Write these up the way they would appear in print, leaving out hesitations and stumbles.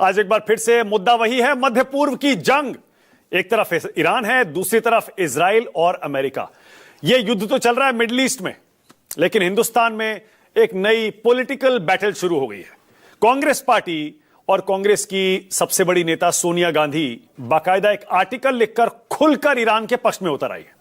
आज एक बार फिर से मुद्दा वही है, मध्य पूर्व की जंग। एक तरफ ईरान है, दूसरी तरफ इजराइल और अमेरिका। यह युद्ध तो चल रहा है मिडिल ईस्ट में, लेकिन हिंदुस्तान में एक नई पॉलिटिकल बैटल शुरू हो गई है। कांग्रेस पार्टी और कांग्रेस की सबसे बड़ी नेता सोनिया गांधी बाकायदा एक आर्टिकल लिखकर खुलकर ईरान के पक्ष में उतर आई है।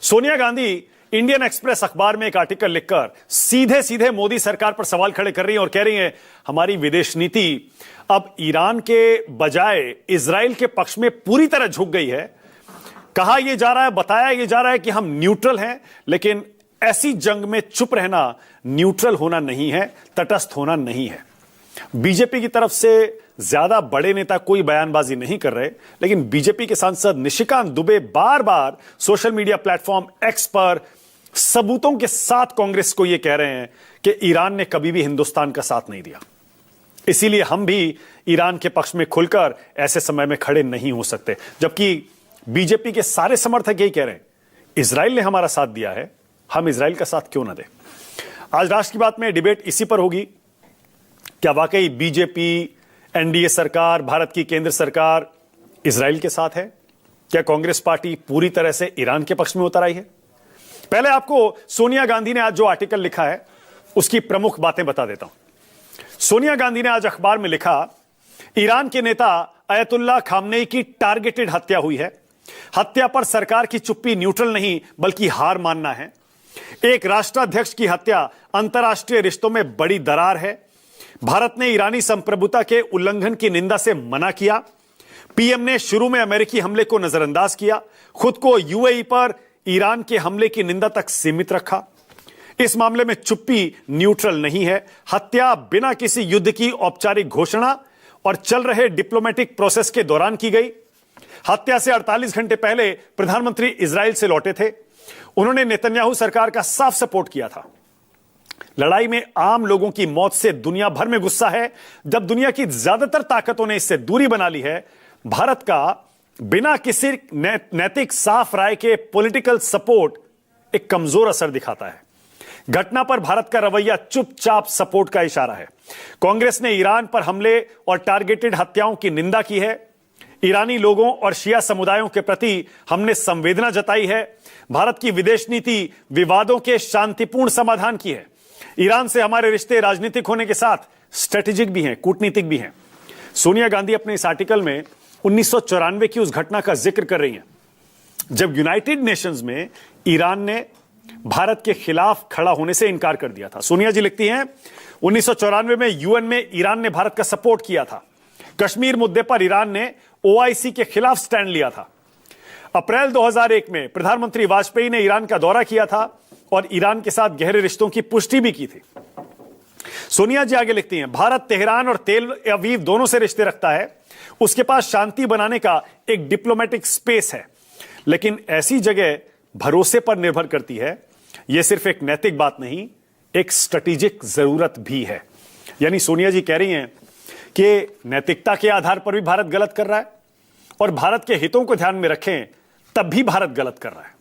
सोनिया गांधी इंडियन एक्सप्रेस अखबार में एक आर्टिकल लिखकर सीधे सीधे मोदी सरकार पर सवाल खड़े कर रही हैं और कह रही हैं हमारी विदेश नीति अब ईरान के बजाय इजराइल के पक्ष में पूरी तरह झुक गई है। कहा यह जा रहा है, बताया यह जा रहा है कि हम न्यूट्रल हैं, लेकिन ऐसी जंग में चुप रहना न्यूट्रल होना नहीं है, तटस्थ होना नहीं है। बीजेपी की तरफ से ज्यादा बड़े नेता कोई बयानबाजी नहीं कर रहे, लेकिन बीजेपी के सांसद निशिकांत दुबे बार बार सोशल मीडिया प्लेटफॉर्म एक्स पर सबूतों के साथ कांग्रेस को यह कह रहे हैं कि ईरान ने कभी भी हिंदुस्तान का साथ नहीं दिया, इसीलिए हम भी ईरान के पक्ष में खुलकर ऐसे समय में खड़े नहीं हो सकते। जबकि बीजेपी के सारे समर्थक यही कह रहे हैं इजराइल ने हमारा साथ दिया है, हम इजराइल का साथ क्यों ना दें। आज राष्ट्र की बात में डिबेट इसी पर होगी। क्या वाकई बीजेपी, एनडीए सरकार, भारत की केंद्र सरकार इजराइल के साथ है? क्या कांग्रेस पार्टी पूरी तरह से ईरान के पक्ष में उतर आई है? पहले आपको सोनिया गांधी ने आज जो आर्टिकल लिखा है उसकी प्रमुख बातें बता देता हूं। सोनिया गांधी ने आज अखबार में लिखा, ईरान के नेता अयतुल्ला खामनेई की टारगेटेड हत्या हुई है। हत्या पर सरकार की चुप्पी न्यूट्रल नहीं बल्कि हार मानना है। एक राष्ट्राध्यक्ष की हत्या अंतर्राष्ट्रीय रिश्तों में बड़ी दरार है। भारत ने ईरानी संप्रभुता के उल्लंघन की निंदा से मना किया। पीएम ने शुरू में अमेरिकी हमले को नजरअंदाज किया, खुद को यूएई पर ईरान के हमले की निंदा तक सीमित रखा। इस मामले में चुप्पी न्यूट्रल नहीं है। हत्या बिना किसी युद्ध की औपचारिक घोषणा और चल रहे डिप्लोमेटिक प्रोसेस के दौरान की गई। हत्या से 48 घंटे पहले प्रधानमंत्री इजराइल से लौटे थे। उन्होंने नेतन्याहू सरकार का साफ सपोर्ट किया था। लड़ाई में आम लोगों की मौत से दुनिया भर में गुस्सा है। जब दुनिया की ज्यादातर ताकतों ने इससे दूरी बना ली है, भारत का बिना किसी नैतिक साफ राय के पॉलिटिकल सपोर्ट एक कमजोर असर दिखाता है। घटना पर भारत का रवैया चुपचाप सपोर्ट का इशारा है। कांग्रेस ने ईरान पर हमले और टारगेटेड हत्याओं की निंदा की है। ईरानी लोगों और शिया समुदायों के प्रति हमने संवेदना जताई है। भारत की विदेश नीति विवादों के शांतिपूर्ण समाधान की है। ईरान से हमारे रिश्ते राजनीतिक होने के साथ स्ट्रेटेजिक भी हैं, कूटनीतिक भी हैं। सोनिया गांधी अपने इस आर्टिकल में 1994 की उस घटना का जिक्र कर रही हैं जब यूनाइटेड नेशंस में ईरान ने भारत के खिलाफ खड़ा होने से इनकार कर दिया था। सोनिया जी लिखती हैं 1994 में यूएन में ईरान ने भारत का सपोर्ट किया था। कश्मीर मुद्दे पर ईरान ने ओआईसी के खिलाफ स्टैंड लिया था। अप्रैल 2001 में प्रधानमंत्री वाजपेयी ने ईरान का दौरा किया था और ईरान के साथ गहरे रिश्तों की पुष्टि भी की थी। सोनिया जी आगे लिखती हैं, भारत तेहरान और तेल अवीव दोनों से रिश्ते रखता है। उसके पास शांति बनाने का एक डिप्लोमेटिक स्पेस है, लेकिन ऐसी जगह भरोसे पर निर्भर करती है। यह सिर्फ एक नैतिक बात नहीं, एक स्ट्रेटेजिक जरूरत भी है। यानी सोनिया जी कह रही हैं कि नैतिकता के आधार पर भी भारत गलत कर रहा है और भारत के हितों को ध्यान में रखें तब भी भारत गलत कर रहा है।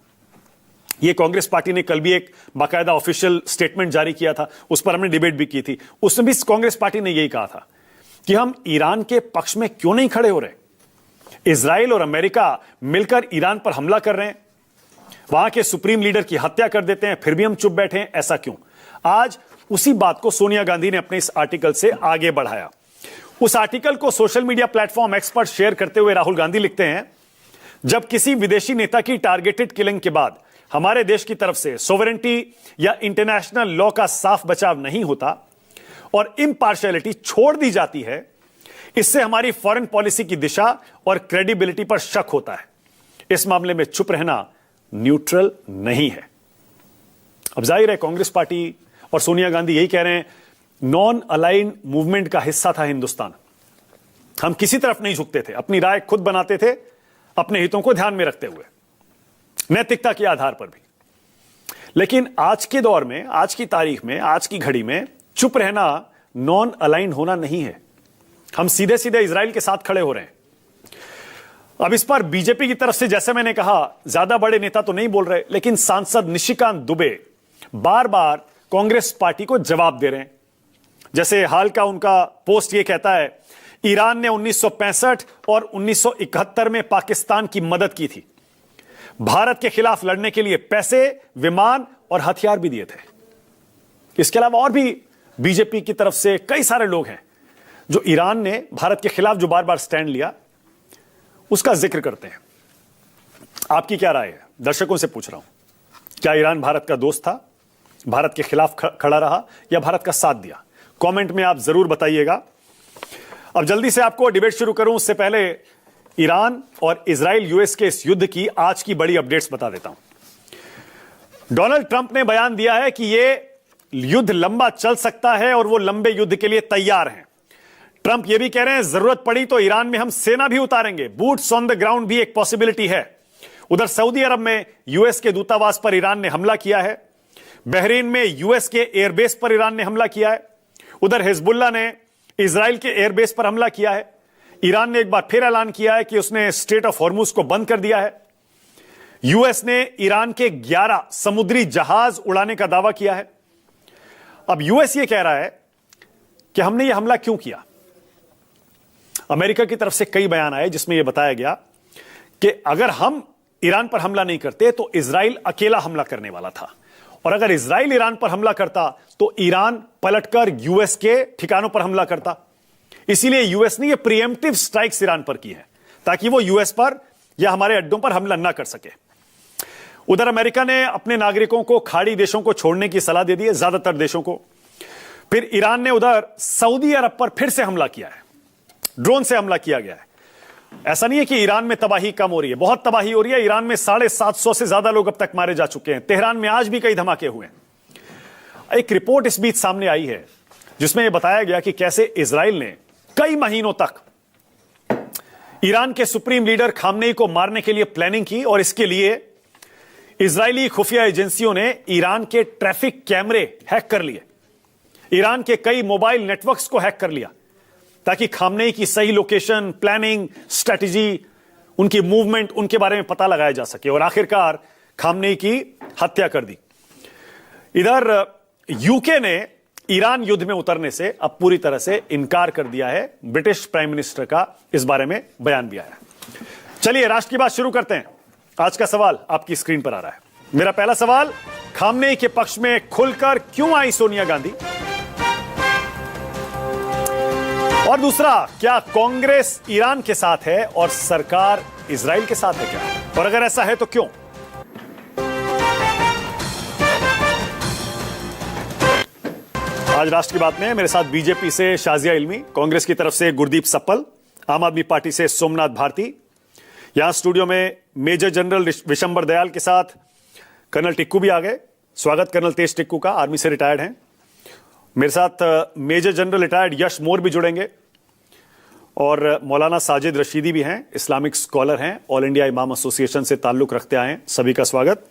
यह कांग्रेस पार्टी ने कल भी एक बाकायदा ऑफिशियल स्टेटमेंट जारी किया था, उस पर हमने डिबेट भी की थी। उसमें भी कांग्रेस पार्टी ने यही कहा था कि हम ईरान के पक्ष में क्यों नहीं खड़े हो रहे। इजराइल और अमेरिका मिलकर ईरान पर हमला कर रहे हैं, वहां के सुप्रीम लीडर की हत्या कर देते हैं, फिर भी हम चुप बैठे हैं, ऐसा क्यों। आज उसी बात को सोनिया गांधी ने अपने इस आर्टिकल से आगे बढ़ाया। उस आर्टिकल को सोशल मीडिया प्लेटफॉर्म एक्स पर शेयर करते हुए राहुल गांधी लिखते हैं, जब किसी विदेशी नेता की टारगेटेड किलिंग के बाद हमारे देश की तरफ से सोवरेंटी या इंटरनेशनल लॉ का साफ बचाव नहीं होता और इम्पार्शियलिटी छोड़ दी जाती है, इससे हमारी फॉरेन पॉलिसी की दिशा और क्रेडिबिलिटी पर शक होता है। इस मामले में चुप रहना न्यूट्रल नहीं है। अब जाहिर है कांग्रेस पार्टी और सोनिया गांधी यही कह रहे हैं, नॉन अलाइन मूवमेंट का हिस्सा था हिंदुस्तान। हम किसी तरफ नहीं झुकते थे, अपनी राय खुद बनाते थे, अपने हितों को ध्यान में रखते हुए, नैतिकता के आधार पर भी। लेकिन आज के दौर में, आज की तारीख में, आज की घड़ी में चुप रहना नॉन अलाइन होना नहीं है। हम सीधे सीधे इजराइल के साथ खड़े हो रहे हैं। अब इस पर बीजेपी की तरफ से, जैसे मैंने कहा, ज्यादा बड़े नेता तो नहीं बोल रहे, लेकिन सांसद निशिकांत दुबे बार बार कांग्रेस पार्टी को जवाब दे रहे हैं। जैसे हाल का उनका पोस्ट यह कहता है, ईरान ने 1965 और 1971 में पाकिस्तान की मदद की थी। भारत के खिलाफ लड़ने के लिए पैसे, विमान और हथियार भी दिए थे। इसके अलावा और भी बीजेपी की तरफ से कई सारे लोग हैं जो ईरान ने भारत के खिलाफ जो बार बार स्टैंड लिया उसका जिक्र करते हैं। आपकी क्या राय है? दर्शकों से पूछ रहा हूं, क्या ईरान भारत का दोस्त था, भारत के खिलाफ खड़ा रहा या भारत का साथ दिया? कमेंट में आप जरूर बताइएगा। अब जल्दी से आपको डिबेट शुरू करूं उससे पहले ईरान और इजराइल यूएस के इस युद्ध की आज की बड़ी अपडेट्स बता देता हूं। डोनाल्ड ट्रंप ने बयान दिया है कि यह युद्ध लंबा चल सकता है और वो लंबे युद्ध के लिए तैयार हैं। ट्रंप यह भी कह रहे हैं जरूरत पड़ी तो ईरान में हम सेना भी उतारेंगे, बूट्स ऑन द ग्राउंड भी एक पॉसिबिलिटी है। उधर सऊदी अरब में यूएस के दूतावास पर ईरान ने हमला किया है। बहरीन में यूएस के एयरबेस पर ईरान ने हमला किया है। उधर हिजबुल्लाह ने इजराइल के एयरबेस पर हमला किया है। ईरान ने एक बार फिर ऐलान किया है कि उसने स्ट्रेट ऑफ हॉर्मुज को बंद कर दिया है। यूएस ने ईरान के 11 समुद्री जहाज उड़ाने का दावा किया है। अब यूएस ये कह रहा है कि हमने ये हमला क्यों किया। अमेरिका की तरफ से कई बयान आए जिसमें यह बताया गया कि अगर हम ईरान पर हमला नहीं करते तो इजराइल अकेला हमला करने वाला था, और अगर इजराइल ईरान पर हमला करता तो ईरान पलटकर यूएस के ठिकानों पर हमला करता। इसीलिए यूएस ने ये प्रीएम्प्टिव स्ट्राइक्स ईरान पर की है ताकि वो यूएस पर या हमारे अड्डों पर हमला ना कर सके। उधर अमेरिका ने अपने नागरिकों को खाड़ी देशों को छोड़ने की सलाह दे दी है, ज्यादातर देशों को। फिर ईरान ने उधर सऊदी अरब पर फिर से हमला किया है, ड्रोन से हमला किया गया है। ऐसा नहीं है कि ईरान में तबाही कम हो रही है, बहुत तबाही हो रही है। ईरान में 750 से ज्यादा लोग अब तक मारे जा चुके हैं। तेहरान में आज भी कई धमाके हुए हैं। एक रिपोर्ट इस बीच सामने आई है जिसमें यह बताया गया कि कैसे इजराइल ने कई महीनों तक ईरान के सुप्रीम लीडर खामनेई को मारने के लिए प्लानिंग की, और इसके लिए इजरायली खुफिया एजेंसियों ने ईरान के ट्रैफिक कैमरे हैक कर लिए, ईरान के कई मोबाइल नेटवर्क्स को हैक कर लिया ताकि खामनेई की सही लोकेशन, प्लानिंग, स्ट्रेटजी, उनकी मूवमेंट, उनके बारे में पता लगाया जा सके, और आखिरकार खामनेई की हत्या कर दी। इधर यूके ने ईरान युद्ध में उतरने से अब पूरी तरह से इनकार कर दिया है। ब्रिटिश प्राइम मिनिस्टर का इस बारे में बयान भी आया। चलिए राष्ट्र की बात शुरू करते हैं। आज का सवाल आपकी स्क्रीन पर आ रहा है। मेरा पहला सवाल, खामनेई के पक्ष में खुलकर क्यों आई सोनिया गांधी? और दूसरा, क्या कांग्रेस ईरान के साथ है और सरकार इजराइल के साथ है क्या? और अगर ऐसा है तो क्यों? आज राष्ट्र की बात में मेरे साथ बीजेपी से शाजिया इल्मी, कांग्रेस की तरफ से गुरदीप सप्पल, आम आदमी पार्टी से सोमनाथ भारती, यहां स्टूडियो में मेजर जनरल विशंबर दयाल के साथ कर्नल टिक्कू भी आ गए। स्वागत कर्नल तेज टिक्कू का, आर्मी से रिटायर्ड हैं। मेरे साथ मेजर जनरल रिटायर्ड यश मोर भी जुड़ेंगे, और मौलाना साजिद रशीदी भी हैं, इस्लामिक स्कॉलर हैं, ऑल इंडिया इमाम एसोसिएशन से ताल्लुक रखते आए हैं। सभी का स्वागत।